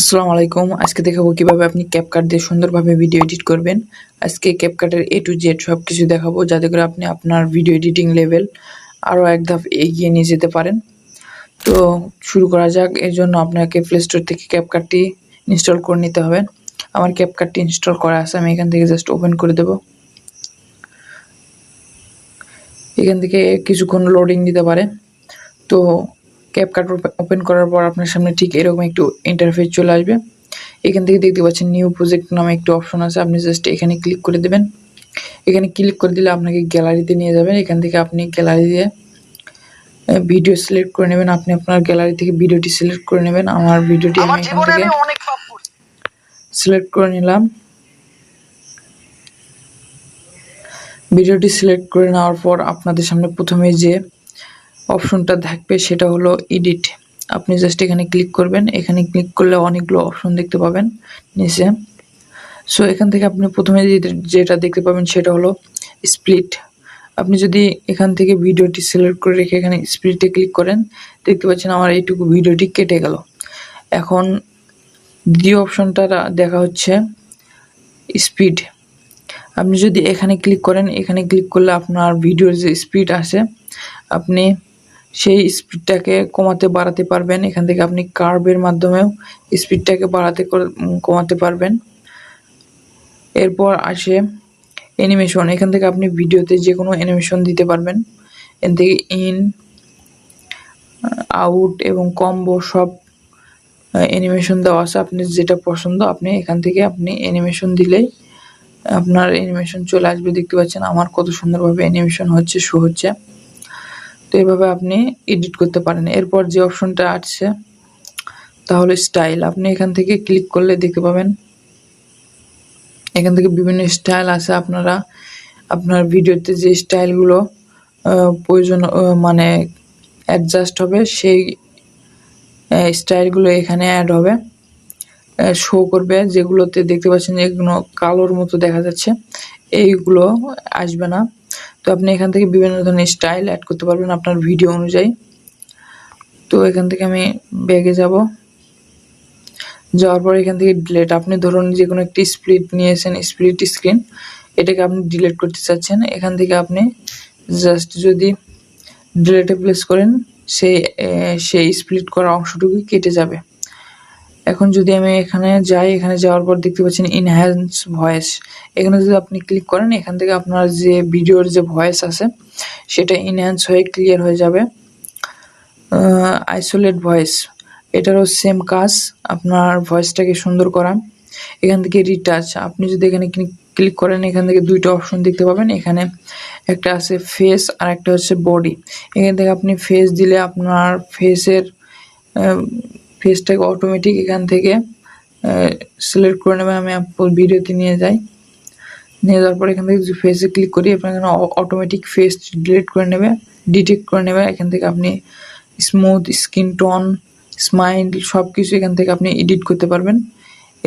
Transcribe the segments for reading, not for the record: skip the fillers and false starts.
আসসালামু আলাইকুম। আজকে দেখাবো কিভাবে আপনি ক্যাপকাট দিয়ে সুন্দরভাবে ভিডিও এডিট করবেন। আজকে ক্যাপকাটের A to Z সবকিছু দেখাবো, যাতে করে আপনি আপনার ভিডিও এডিটিং লেভেল আরও এক ধাপ এগিয়ে নিয়ে যেতে পারেন। তো শুরু করা যাক। এর জন্য আপনাকে প্লে স্টোর থেকে ক্যাপকাটটি ইনস্টল করে নিতে হবে। আমার ক্যাপকাটটি ইনস্টল করা আছে, আমি এখান থেকে জাস্ট ওপেন করে দেব। এখান থেকে কিছুক্ষণ লোডিং দিতে পারে। তো ক্যাপকাট ওপেন করার পর আপনার সামনে ঠিক এরকম একটু ইন্টারফেস চলে আসবে। এখান থেকে দেখতে পাচ্ছেন নিউ প্রজেক্ট নামে একটু অপশন আছে, আপনি জাস্ট এখানে ক্লিক করে দেবেন। এখানে ক্লিক করে দিলে আপনাকে গ্যালারিতে নিয়ে যাবেন। এখান থেকে আপনি গ্যালারি দিয়ে ভিডিও সিলেক্ট করে নেবেন। আপনি আপনার গ্যালারি থেকে ভিডিওটি সিলেক্ট করে নেবেন। আমার ভিডিওটি আমি এখান থেকে সিলেক্ট করে নিলাম। ভিডিওটি সিলেক্ট করে নেওয়ার পর আপনাদের সামনে প্রথমে যে অপশনটা থাকবে সেটা হলো এডিট। আপনি জাস্ট এখানে ক্লিক করবেন। এখানে ক্লিক করলে অনেকগুলো অপশন দেখতে পাবেন নিচে। সো এখান থেকে আপনি প্রথমে যেটা দেখতে পাবেন সেটা হলো স্প্লিট। আপনি যদি এখান থেকে ভিডিওটি সিলেক্ট করে রেখে এখানে স্প্লিটে ক্লিক করেন, দেখতে পাচ্ছেন আমার এইটুকু ভিডিওটি কেটে গেল। এখন দ্বিতীয় অপশনটা দেখা হচ্ছে স্পিড। আপনি যদি এখানে ক্লিক করেন, এখানে ক্লিক করলে আপনার ভিডিওর যে স্পিড আছে আপনি সেই স্পিডটাকে কমাতে বাড়াতে পারবেন। এখান থেকে আপনি কার্ভের মাধ্যমেও স্পিডটাকে কমাতে পারবেন। এরপর আসে অ্যানিমেশন। এখান থেকে আপনি ভিডিওতে যে কোনো অ্যানিমেশন দিতে পারবেন। এখান থেকে ইন, আউট এবং কম্বো সব অ্যানিমেশন দেওয়া আছে। আপনি যেটা পছন্দ আপনি এখান থেকে আপনি অ্যানিমেশন দিলেই আপনার অ্যানিমেশন চলে আসবে। দেখতে পাচ্ছেন আমার কত সুন্দরভাবে অ্যানিমেশন হচ্ছে, শো হচ্ছে। তো এভাবে আপনি এডিট করতে পারেন। এরপর যে অপশনটা আসছে তাহলে স্টাইল। আপনি এখান থেকে ক্লিক করলে দেখতে পাবেন এখান থেকে বিভিন্ন স্টাইল আছে। আপনারা আপনার ভিডিওতে যে স্টাইলগুলো প্রয়োজন মানে অ্যাডজাস্ট হবে, সেই স্টাইলগুলো এখানে অ্যাড হবে, শো করবে। যেগুলোতে দেখতে পাচ্ছেন যেগুলো কালোর মতো দেখা যাচ্ছে এইগুলো আসবে না। তো আপনি এখান থেকে বিভিন্ন ধরনের স্টাইল অ্যাড করতে পারবেন আপনার ভিডিও অনুযায়ী। তো এখান থেকে আমি ব্যাগে যাব। যাওয়ার পর এখান থেকে ডিলিট। আপনি ধরুন যে কোনো একটি স্প্লিট নিয়েছেন, স্প্লিট স্ক্রিন, এটাকে আপনি ডিলিট করতে চাচ্ছেন। এখান থেকে আপনি জাস্ট যদি ডিলিটে প্লেস করেন, সেই স্প্লিট করা অংশটুকু কেটে যাবে। এখন যদি আমি এখানে যাই, এখানে যাওয়ার পর দেখতে পাচ্ছেন ইনহ্যান্স ভয়েস। এখানে যদি আপনি ক্লিক করেন, এখান থেকে আপনার যে ভিডিওর যে ভয়েস আছে সেটা ইনহ্যান্স হয়ে ক্লিয়ার হয়ে যাবে। আইসোলেট ভয়েস, এটারও সেম কাজ, আপনার ভয়েসটাকে সুন্দর করা। এখান থেকে রিটাচ, আপনি যদি এখানে ক্লিক করেন, এখান থেকে দুইটা অপশন দেখতে পাবেন। এখানে একটা আছে ফেস আর একটা হচ্ছে বডি। এখান থেকে আপনি ফেস দিলে আপনার ফেসটাকে অটোমেটিক এখান থেকে সিলেক্ট করে নেবে। আমি ভিডিওতে নিয়ে যাই, নিয়ে যাওয়ার পর এখান থেকে যদি ফেসে ক্লিক করি, আপনার এখানে অটোমেটিক ফেস ডিটেক্ট করে নেবে। এখান থেকে আপনি স্মুথ, স্কিন টোন, স্মাইল সব কিছু এখান থেকে আপনি এডিট করতে পারবেন।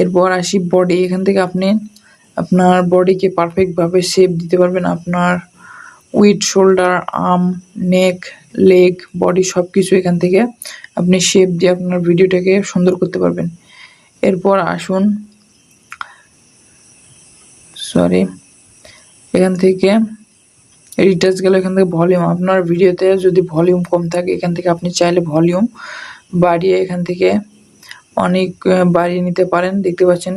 এরপর আসি বডি। এখান থেকে আপনি আপনার বডিকে পারফেক্টভাবে শেপ দিতে পারবেন। আপনার with, shoulder, arm, neck, leg, body সব কিছু এখান থেকে আপনি শেপ দিয়ে আপনার ভিডিওটাকে সুন্দর করতে পারবেন। এরপর আসুন এখান থেকে রিটাচ গেল। এখান থেকে ভলিউম, আপনার ভিডিওতে যদি ভলিউম কম থাকে এখান থেকে আপনি চাইলে ভলিউম বাড়িয়ে এখান থেকে অনেক বাড়িয়ে নিতে পারেন, দেখতে পাচ্ছেন।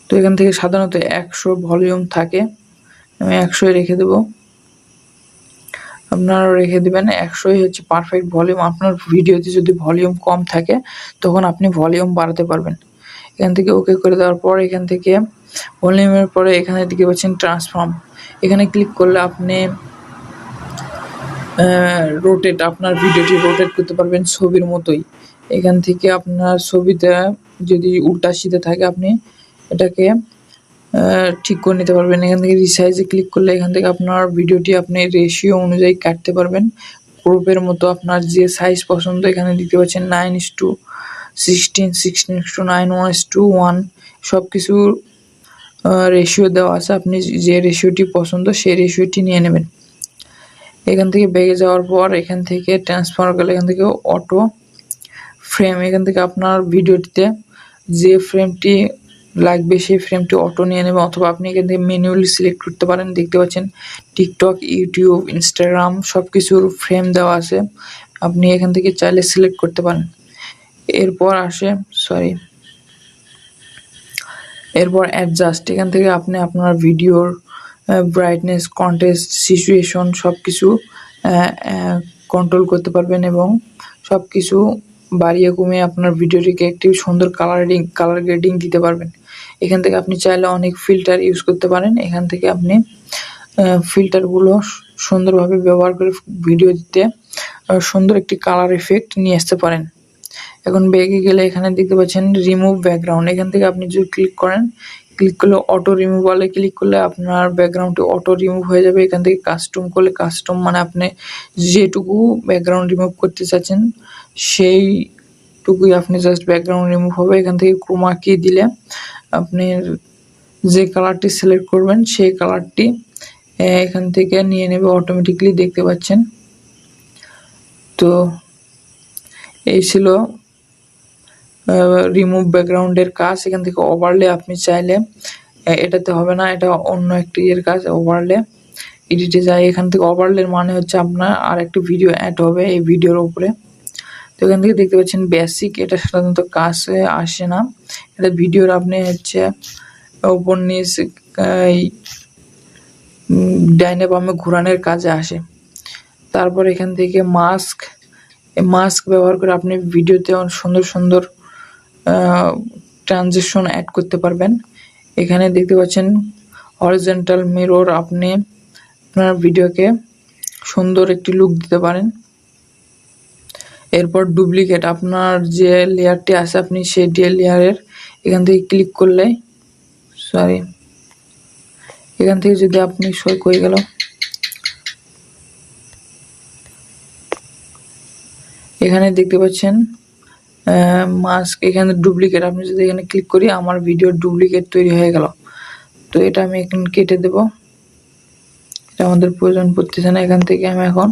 তো এখান থেকে সাধারণত 100 ভলিউম থাকে, আমি 100 রেখে দেব। আপনারাও রেখে দেবেন। 100ই হচ্ছে পারফেক্ট ভলিউম। আপনার ভিডিওতে যদি ভলিউম কম থাকে তখন আপনি ভলিউম বাড়াতে পারবেন। এখান থেকে ওকে করে দেওয়ার পর এখান থেকে ভলিউমের পরে এখানে দেখতে পাচ্ছেন ট্রান্সফর্ম। এখানে ক্লিক করলে আপনি রোটেট, আপনার ভিডিওটি রোটেট করতে পারবেন ছবির মতোই। এখান থেকে আপনার ছবিতে যদি উল্টা সিধে থাকে আপনি এটাকে ঠিক করে নিতে পারবেন। এখান থেকে রিসাইজে ক্লিক করলে এখান থেকে আপনার ভিডিওটি আপনি রেশিও অনুযায়ী কাটতে পারবেন। গ্রুপের মতো আপনার যে সাইজ পছন্দ এখানে দেখতে পাচ্ছেন 9:16, 16:9, 1:1 সব কিছুর রেশিও দেওয়া আছে। আপনি যে রেশিওটি পছন্দ সেই রেশিওটি নিয়ে নেবেন। এখান থেকে ব্যাগে যাওয়ার পর এখান থেকে ট্রান্সফার গেলে এখান থেকে অটো ফ্রেম, এখান থেকে আপনার ভিডিওটিতে যে ফ্রেমটি লাগবে সেই ফ্রেমটি অটো নিয়ে নেবে, অথবা আপনি এখান থেকে ম্যানুয়ালি সিলেক্ট করতে পারেন। দেখতে পাচ্ছেন টিকটক, ইউটিউব, ইনস্টাগ্রাম সব কিছুর ফ্রেম দেওয়া আছে, আপনি এখান থেকে চাইলে সিলেক্ট করতে পারেন। এরপর অ্যাডজাস্ট, এখান থেকে আপনি আপনার ভিডিওর ব্রাইটনেস, কন্টেস্ট, সিচুয়েশন সব কিছু কন্ট্রোল করতে পারবেন এবং সব কিছু বাড়িয়ে কমিয়ে আপনার ভিডিওটিকে একটি সুন্দর কালার গ্রেডিং দিতে পারবেন। এখান থেকে আপনি চাইলে অনেক ফিল্টার ইউজ করতে পারেন। এখান থেকে আপনি ফিল্টারগুলো সুন্দরভাবে ব্যবহার করে ভিডিওতে সুন্দর একটি কালার এফেক্ট নিয়ে আসতে পারেন। এখন ব্যাকে গেলে এখানে দেখতে পাচ্ছেন রিমুভ ব্যাকগ্রাউন্ড, এখান থেকে আপনি যদি ক্লিক করলে অটো রিমুভালে ক্লিক করলে আপনার ব্যাকগ্রাউন্ডটি অটো রিমুভ হয়ে যাবে। এখান থেকে কাস্টম করলে, কাস্টম মানে আপনি যেটুকু ব্যাকগ্রাউন্ড রিমুভ করতে চাচ্ছেন সেইটুকুই আপনি জাস্ট ব্যাকগ্রাউন্ড রিমুভ হবে। এখান থেকে ক্রোমা কি দিলে আপনি যে কালারটি সিলেক্ট করবেন সেই কালারটি এখান থেকে নিয়ে নেবে অটোমেটিকলি, দেখতে পাচ্ছেন। তো এই ছিল রিমুভ ব্যাকগ্রাউন্ডের কাজ। এখান থেকে ওভারলে আপনি চাইলে, এটাতে হবে না, এটা অন্য একটি এর কাজ। ওভারলে এডিটে যায়, এখান থেকে ওভারলের মানে হচ্ছে আপনার আর একটি ভিডিও অ্যাড হবে এই ভিডিওর উপরে। তো এখান থেকে দেখতে পাচ্ছেন বেসিক, এটা সাধারণত কাজে আসে না, এটা ভিডিওর আপনি হচ্ছে উপর নিচ ডাইনে বামে ঘোরানোর কাজে আসে। তারপর এখান থেকে মাস্ক ব্যবহার করে আপনি ভিডিওতে সুন্দর সুন্দর ট্রানজিশন অ্যাড করতে পারবেন। এখানে দেখতে পাচ্ছেন হরিজন্টাল মিরর, আপনি আপনার ভিডিওকে সুন্দর একটি লুক দিতে পারেন। এরপর ডুপ্লিকেট, আপনার যে লেয়ারটি আছে আপনি সেই লেয়ারের এখান থেকে ক্লিক করলে এখান থেকে যদি আপনি কই গেল, এখানে দেখতে পাচ্ছেন মাস্ক, এখানে ডুপ্লিকেট, আপনি যদি এখানে ক্লিক করি আমার ভিডিওর ডুপ্লিকেট তৈরি হয়ে গেল। তো এটা আমি এখানে কেটে দেব, এটা আমাদের প্রয়োজন পড়তেছে না। এখান থেকে আমি এখন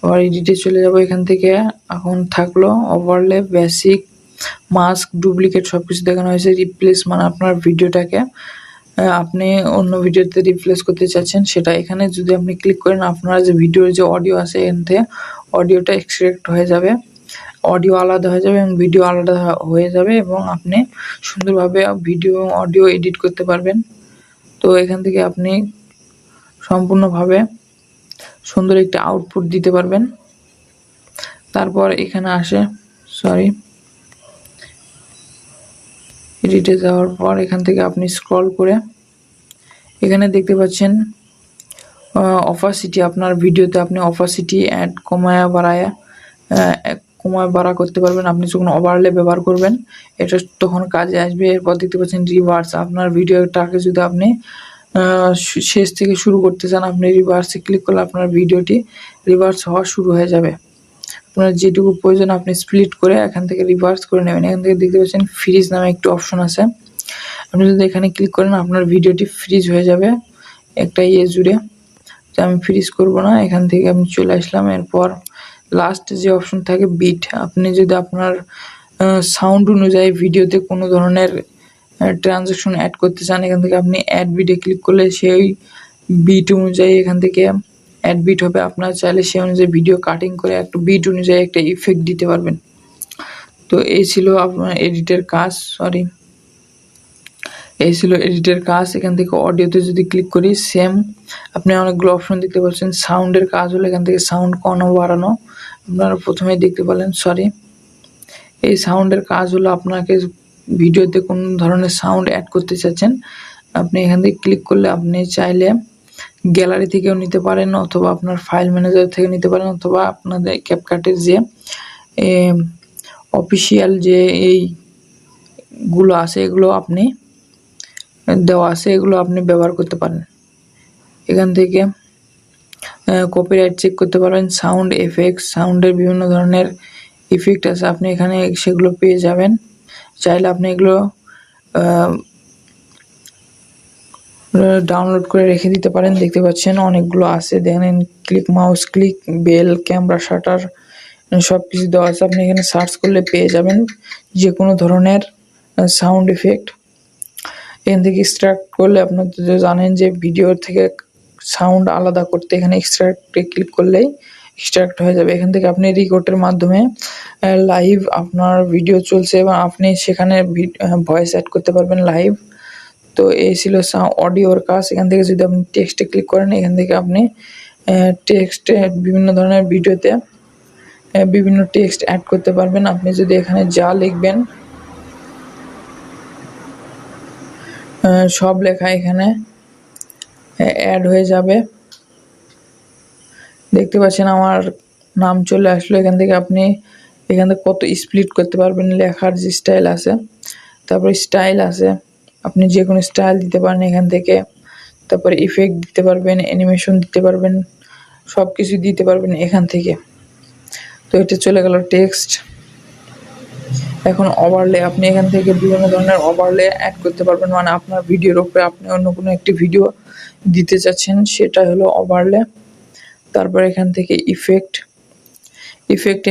আবার এডিটে চলে যাব। এখান থেকে এখন থাকলো ওভারলে, বেসিক, মাস্ক, ডুপ্লিকেট সব কিছু দেখানো হয়েছে। রিপ্লেস মানে আপনার ভিডিওটাকে আপনি অন্য ভিডিওতে রিপ্লেস করতে চাচ্ছেন সেটা। এখানে যদি আপনি ক্লিক করেন আপনার যে ভিডিওর যে অডিও আছে এখান থেকে অডিওটা এক্সট্রাক্ট হয়ে যাবে, অডিও আলাদা হয়ে যাবে এবং ভিডিও আলাদা হয়ে যাবে এবং আপনি সুন্দরভাবে ভিডিও এবং অডিও এডিট করতে পারবেন। তো এখান থেকে আপনি সম্পূর্ণভাবে সুন্দর একটি আউটপুট দিতে পারবেন। তারপর এখানে আসে এডিটে যাওয়ার পর এখান থেকে আপনি স্ক্রল করে এখানে দেখতে পাচ্ছেন অপাসিটি, আপনার ভিডিওতে আপনি অপাসিটি অ্যাড কমায়া বাড়া করতে পারবেন। আপনি যখন ওভারলে ব্যবহার করবেন এটা তখন কাজে আসবে। এরপর দেখতে পাচ্ছেন রিভার্স, আপনার ভিডিওটাকে যদি আপনি শেষ থেকে শুরু করতে চান আপনি রিভার্সে ক্লিক করলে আপনার ভিডিওটি রিভার্স হওয়া শুরু হয়ে যাবে। আপনার যেটুকু প্রয়োজন আপনি স্প্লিট করে এখান থেকে রিভার্স করে নেবেন। এখান থেকে দেখতে পাচ্ছেন ফ্রিজ নামে একটি অপশন আছে, আপনি যদি এখানে ক্লিক করেন আপনার ভিডিওটি ফ্রিজ হয়ে যাবে একটা জুড়ে। তো আমি ফ্রিজ করব না, এখান থেকে আমি চলে আসলাম। এরপর লাস্ট যে অপশন থাকে বিট, আপনি যদি আপনার সাউন্ড অনুযায়ী ভিডিওতে কোনো ধরনের ট্রানজ্যাকশন অ্যাড করতে চান এখান থেকে আপনি অ্যাড বিটে ক্লিক করলে সেই বিট অনুযায়ী এখান থেকে অ্যাড বিট হবে। আপনার চাইলে সেই অনুযায়ী ভিডিও কাটিং করে একটা বিট অনুযায়ী একটা ইফেক্ট দিতে পারবেন। তো এই ছিল আপনার এডিটের কাজ। এখান থেকে অডিওতে যদি ক্লিক করি সেম আপনি অনেকগুলো অপশন দেখতে পাচ্ছেন। সাউন্ডের কাজ হলো এখান থেকে সাউন্ড কমানো বাড়ানো, আপনারা প্রথমেই দেখতে পেলেন। এই সাউন্ডের কাজ হলো আপনাকে ভিডিওতে কোন ধরনের সাউন্ড অ্যাড করতে চাচ্ছেন আপনি এখান থেকে ক্লিক করলে আপনি চাইলে গ্যালারি থেকেও নিতে পারেন অথবা আপনার ফাইল ম্যানেজার থেকে নিতে পারেন অথবা আপনাদের ক্যাপকাটের যে অফিসিয়াল যে এইগুলো আছে এগুলো আপনি দেওয়া আছে এগুলো আপনি ব্যবহার করতে পারেন। এখান থেকে কপিরাইট চেক করতে পারবেন, সাউন্ড এফেক্ট, সাউন্ডের বিভিন্ন ধরনের ইফেক্ট আছে আপনি এখানে সেগুলো পেয়ে যাবেন। চাইলে আপনি এগুলো ডাউনলোড করে রেখে দিতে পারেন। দেখতে পাচ্ছেন অনেকগুলো আছে, দেখেন click, mouse click, bell, camera shutter, সবকিছু দেওয়া আছে। আপনি এখানে সার্চ করলে পেয়ে যাবেন যে কোনো ধরনের সাউন্ড ইফেক্ট। এখান থেকে এক্সট্রাক্ট করলে আপনারা তো জানেন যে ভিডিও থেকে সাউন্ড আলাদা করতে এখানে এক্সট্রাক্টে ক্লিক করলেই এক্সট্রাক্ট হয়ে যাবে। এখান থেকে আপনি রেকর্ডের মাধ্যমে লাইভ আপনার ভিডিও চলছে এবং আপনি সেখানে ভয়েস অ্যাড করতে পারবেন লাইভ। তো এই ছিল অডিওর কাজ। এখান থেকে যদি আপনি টেক্সটে ক্লিক করেন, এখান থেকে আপনি টেক্সটে বিভিন্ন ধরনের ভিডিওতে বিভিন্ন টেক্সট অ্যাড করতে পারবেন। আপনি যদি এখানে যা লিখবেন সব লেখা এখানে অ্যাড হয়ে যাবে। দেখতে পাচ্ছেন আমার নাম চলে আসলো। এখান থেকে আপনি কত স্প্লিট করতে পারবেন, লেখার যে স্টাইল আছে, তারপরে স্টাইল আছে, আপনি যে কোনো স্টাইল দিতে পারেন এখান থেকে। তারপরে ইফেক্ট দিতে পারবেন, অ্যানিমেশন দিতে পারবেন, সব কিছু দিতে পারবেন এখান থেকে। তো এটা চলে গেল টেক্সট। এখন ওভারলে, আপনি এখান থেকে বিভিন্ন ধরনের ওভারলে অ্যাড করতে পারবেন, মানে আপনার ভিডিওর উপরে আপনি অন্য কোনো একটি ভিডিও দিতে চাচ্ছেন, সেটা হলো ওভারলে। তারপর এখান থেকে ইফেক্ট,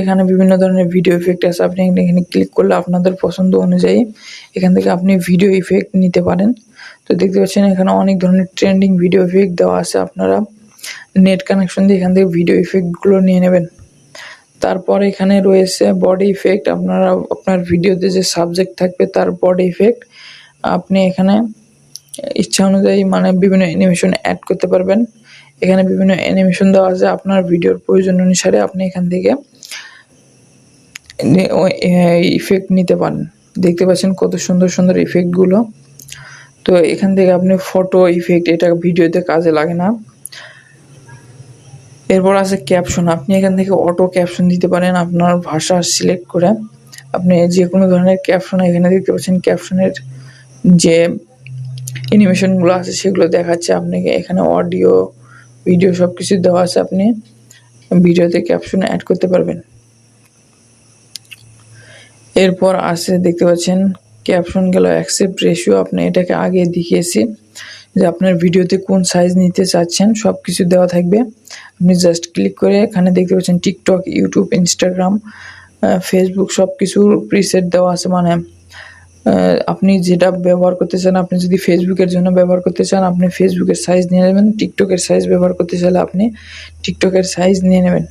এখানে বিভিন্ন ধরনের ভিডিও ইফেক্ট আছে। আপনি এখানে ক্লিক করলে আপনাদের পছন্দ অনুযায়ী এখান থেকে আপনি ভিডিও ইফেক্ট নিতে পারেন। তো দেখতে পাচ্ছেন এখানে অনেক ধরনের ট্রেন্ডিং ভিডিও ইফেক্ট দেওয়া আছে। আপনারা নেট কানেকশন দিয়ে এখান থেকে ভিডিও ইফেক্টগুলো নিয়ে নেবেন। তারপর এখানে রয়েছে বডি ইফেক্ট। আপনারা আপনার ভিডিওতে যে সাবজেক্ট থাকবে তার বডি ইফেক্ট আপনি এখানে ইচ্ছা অনুযায়ী মানে বিভিন্ন অ্যানিমেশন অ্যাড করতে পারবেন। এখানে বিভিন্ন অ্যানিমেশন দেওয়া আছে। আপনার ভিডিওর প্রয়োজন অনুসারে আপনি এখান থেকে ইফেক্ট নিতে পারেন। দেখতে পাচ্ছেন কত সুন্দর সুন্দর ইফেক্টগুলো। তো এখান থেকে আপনি ফটো ইফেক্ট, এটা ভিডিওতে কাজে লাগে না। এরপর আছে ক্যাপশন। আপনি এখান থেকে অটো ক্যাপশন দিতে পারেন আপনার ভাষা সিলেক্ট করে। আপনি যে কোনো ধরনের ক্যাপশন এখানে দেখতে পাচ্ছেন, ক্যাপশনের যে অ্যানিমেশনগুলো আছে সেগুলো দেখাচ্ছে। আপনাকে এখানে অডিও, ভিডিও সব কিছু দেওয়া আছে। আপনি ভিডিওতে ক্যাপশন অ্যাড করতে পারবেন। এরপর আছে দেখতে পাচ্ছেন ক্যাপশন গেল অ্যাকসেপ্ট রেশিও। আপনি এটাকে আগে দেখিয়েছি যে আপনার ভিডিওতে কোন সাইজ নিতে চাচ্ছেন, সব কিছু দেওয়া থাকবে। আপনি জাস্ট ক্লিক করে এখানে দেখতে পাচ্ছেন টিকটক, ইউটিউব, ইনস্টাগ্রাম, ফেসবুক সব কিছুর প্রিসেট দেওয়া আছে। মানে আপনি যেটা ব্যবহার করতে চান, আপনি যদি ফেসবুকের জন্য ব্যবহার করতে চান আপনি ফেসবুকের সাইজ নিয়ে নেবেন, টিকটকের সাইজ ব্যবহার করতে চাইলে আপনি টিকটকের সাইজ নিয়ে নেবেন।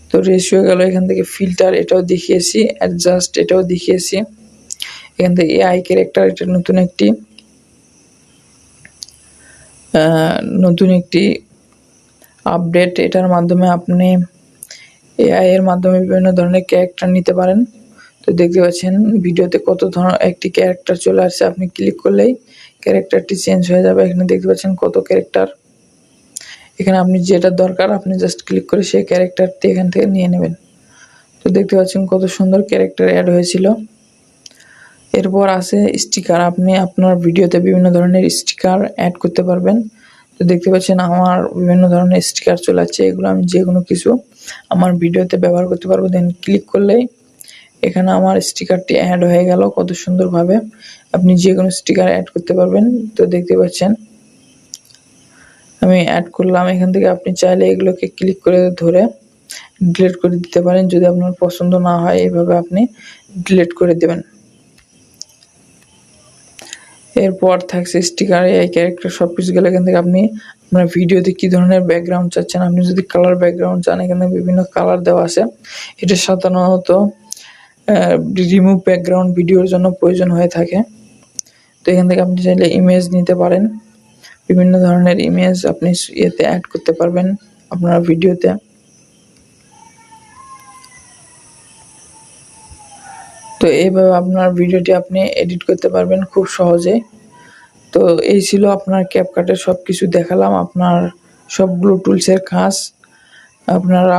তো রেশিও গেল। এখান থেকে ফিল্টার, এটাও দেখিয়েছি, অ্যাডজাস্ট এটাও দেখিয়েছি। এখান থেকে এআই ক্যারেক্টার, এটা নতুন একটি আপডেট। এটার মাধ্যমে আপনি এআই এর মাধ্যমে বিভিন্ন ধরনের ক্যারেক্টার নিতে পারেন। তো দেখতে পাচ্ছেন ভিডিওতে কত ধরনের একটি ক্যারেক্টার চলে আসছে। আপনি ক্লিক করলেই ক্যারেক্টারটি চেঞ্জ হয়ে যাবে। এখানে দেখতে পাচ্ছেন কত ক্যারেক্টার। এখানে আপনি যেটা দরকার আপনি জাস্ট ক্লিক করে সেই ক্যারেক্টারটি এখান থেকে নিয়ে নেবেন। তো দেখতে পাচ্ছেন কত সুন্দর ক্যারেক্টার অ্যাড হয়েছিল। এরপর আছে স্টিকার। আপনি আপনার ভিডিওতে বিভিন্ন ধরনের স্টিকার অ্যাড করতে পারবেন। তো দেখতে পাচ্ছেন আমার বিভিন্ন ধরনের স্টিকার চলে আসছে। এগুলো আমি যে কোনো কিছু আমার ভিডিওতে ব্যবহার করতে পারবো। দেন ক্লিক করলেই এখানে আমার স্টিকারটি অ্যাড হয়ে গেল কত সুন্দরভাবে। আপনি যে কোনো স্টিকার অ্যাড করতে পারবেন। তো দেখতে পাচ্ছেন আমি অ্যাড করলাম। এখান থেকে আপনি চাইলে এগুলোকে ক্লিক করে ধরে ডিলিট করে দিতে পারেন। যদি আপনার পছন্দ না হয় এইভাবে আপনি ডিলিট করে দেবেন। এরপর থাকছে স্টিকার, এই ক্যারেক্টার সব কিছু গেলে এখান থেকে আপনি আপনার ভিডিওতে কী ধরনের ব্যাকগ্রাউন্ড চাচ্ছেন। আপনি যদি কালার ব্যাকগ্রাউন্ড চান এখানে বিভিন্ন কালার দেওয়া আছে। এটা সাধারণত রিমুভ ব্যাকগ্রাউন্ড ভিডিওর জন্য প্রয়োজন হয়ে থাকে। তো এখান থেকে আপনি চাইলে ইমেজ নিতে পারেন। বিভিন্ন ধরনের ইমেজ আপনি এতে অ্যাড করতে পারবেন আপনার ভিডিওতে। তো এইভাবে আপনার ভিডিওটি আপনি এডিট করতে পারবেন খুব সহজে। তো এই ছিল আপনার ক্যাপকাটের সব কিছু দেখালাম, আপনার সবগুলো টুলসের কাজ আপনারা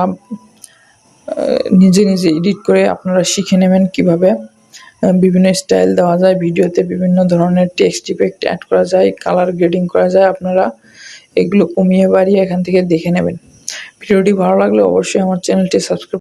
নিজে নিজে এডিট করে আপনারা শিখে নেবেন কিভাবে বিভিন্ন স্টাইল দেওয়া যায় ভিডিওতে, বিভিন্ন ধরনের টেক্সট ইফেক্ট অ্যাড করা যায়, কালার গ্রেডিং করা যায়। আপনারা এগুলো কমিয়ে বাড়িয়ে এখান থেকে দেখে নেবেন। ভিডিওটি ভালো লাগলে অবশ্যই আমার চ্যানেলটি সাবস্ক্রাইব